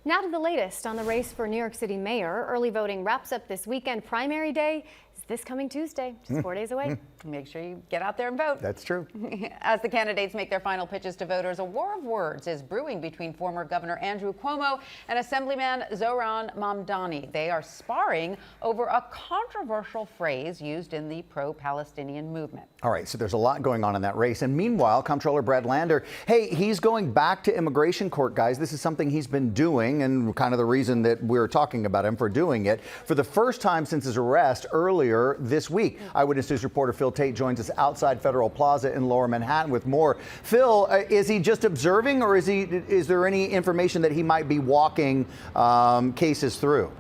Now to the latest on the race for New York City mayor. Early voting wraps up this weekend. Primary day is this coming Tuesday, just 4 days away. Make sure you get out there and vote. That's true. As the candidates make their final pitches to voters, a war of words is brewing between former Governor Andrew Cuomo and Assemblyman Cuomo and Mamdani. They are sparring over a controversial phrase used in the pro-Palestinian movement. All right, so there's a lot going on in that race. And meanwhile, Comptroller Brad Lander, hey, he's going back to immigration court, guys. This is something he's been doing and kind of the reason that we're talking about him for doing it for the first time since his arrest earlier this week. Eyewitness News reporter Phil Taitt joins us outside Federal Plaza in Lower Manhattan with more. Phil, is he just observing, or is there any information that he might be walking cases through?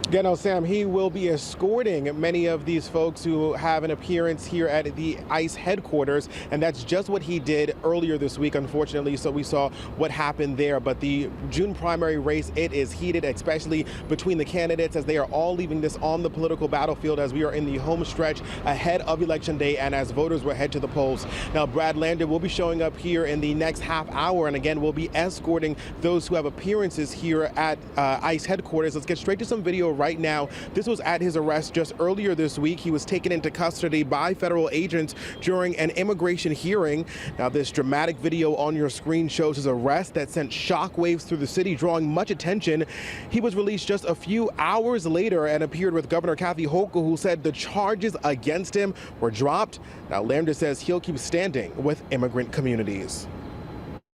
Yeah, no, Sam, he will be escorting many of these folks who have an appearance here at the ICE headquarters, and that's just what he did earlier this week, unfortunately. So we saw what happened there. But the June primary race, it is heated, especially between the candidates, as they are all leaving this on the political battlefield as we are in the home stretch ahead of Election Day and as voters will head to the polls. Now, Brad Lander will be showing up here in the next half hour, and again, will be escorting those who have appearances here at ICE headquarters. Let's get straight to some video right now. This was at his arrest just earlier this week. He was taken into custody by federal agents during an immigration hearing. Now, this dramatic video on your screen shows his arrest that sent shockwaves through the city, drawing much attention. He was released just a few hours later and appeared with Governor Kathy Hochul, who said the charges against him were dropped. Now, Lander says he'll keep standing with immigrant communities.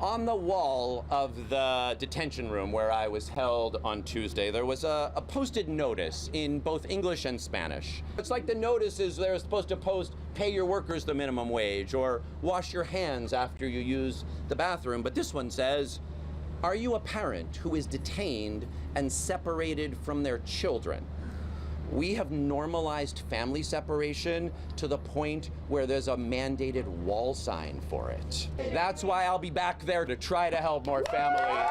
On the wall of the detention room where I was held on Tuesday, there was a posted notice in both English and Spanish. It's like the notices they're supposed to post, pay your workers the minimum wage, or wash your hands after you use the bathroom. But this one says, are you a parent who is detained and separated from their children? We have normalized family separation to the point where there's a mandated wall sign for it. That's why I'll be back there to try to help more families.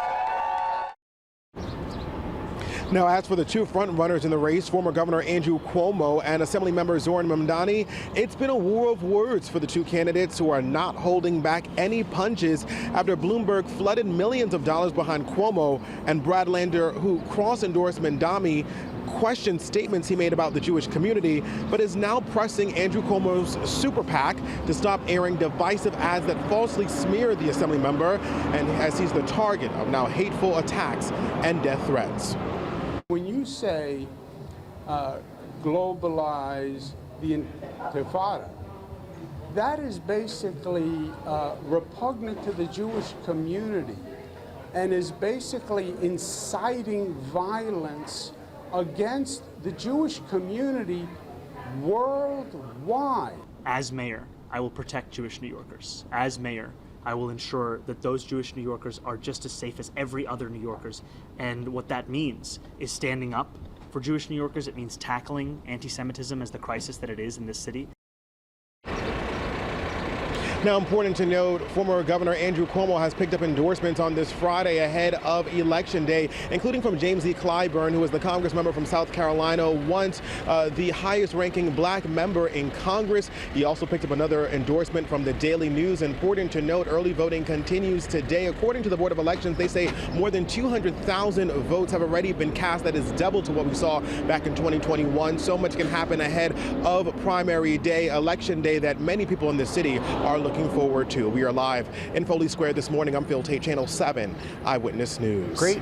Now, as for the two front runners in the race, former Governor Andrew Cuomo and Assemblymember Cuomo and Mamdani, it's been a war of words for the two candidates who are not holding back any punches after Bloomberg flooded millions of dollars behind Cuomo, and Brad Lander, who cross-endorsed Mamdani, questioned statements he made about the Jewish community, but is now pressing Andrew Cuomo's super PAC to stop airing divisive ads that falsely smear the Assembly member, and as he's the target of now hateful attacks and death threats. When you say globalize the Intifada, that is basically repugnant to the Jewish community and is basically inciting violence against the Jewish community worldwide. As mayor, I will protect Jewish New Yorkers. As mayor, I will ensure that those Jewish New Yorkers are just as safe as every other New Yorkers. And what that means is standing up for Jewish New Yorkers. It means tackling anti-Semitism as the crisis that it is in this city. Now, important to note, former Governor Andrew Cuomo has picked up endorsements on this Friday ahead of Election Day, including from James E. Clyburn, who is the Congress member from South Carolina, once the highest-ranking black member in Congress. He also picked up another endorsement from the Daily News. Important to note, early voting continues today. According to the Board of Elections, they say more than 200,000 votes have already been cast. That is double to what we saw back in 2021. So much can happen ahead of primary day, Election Day, that many people in the city are looking forward to. We are live in Foley Square this morning. I'm Phil Taitt, Channel 7 Eyewitness News. Great.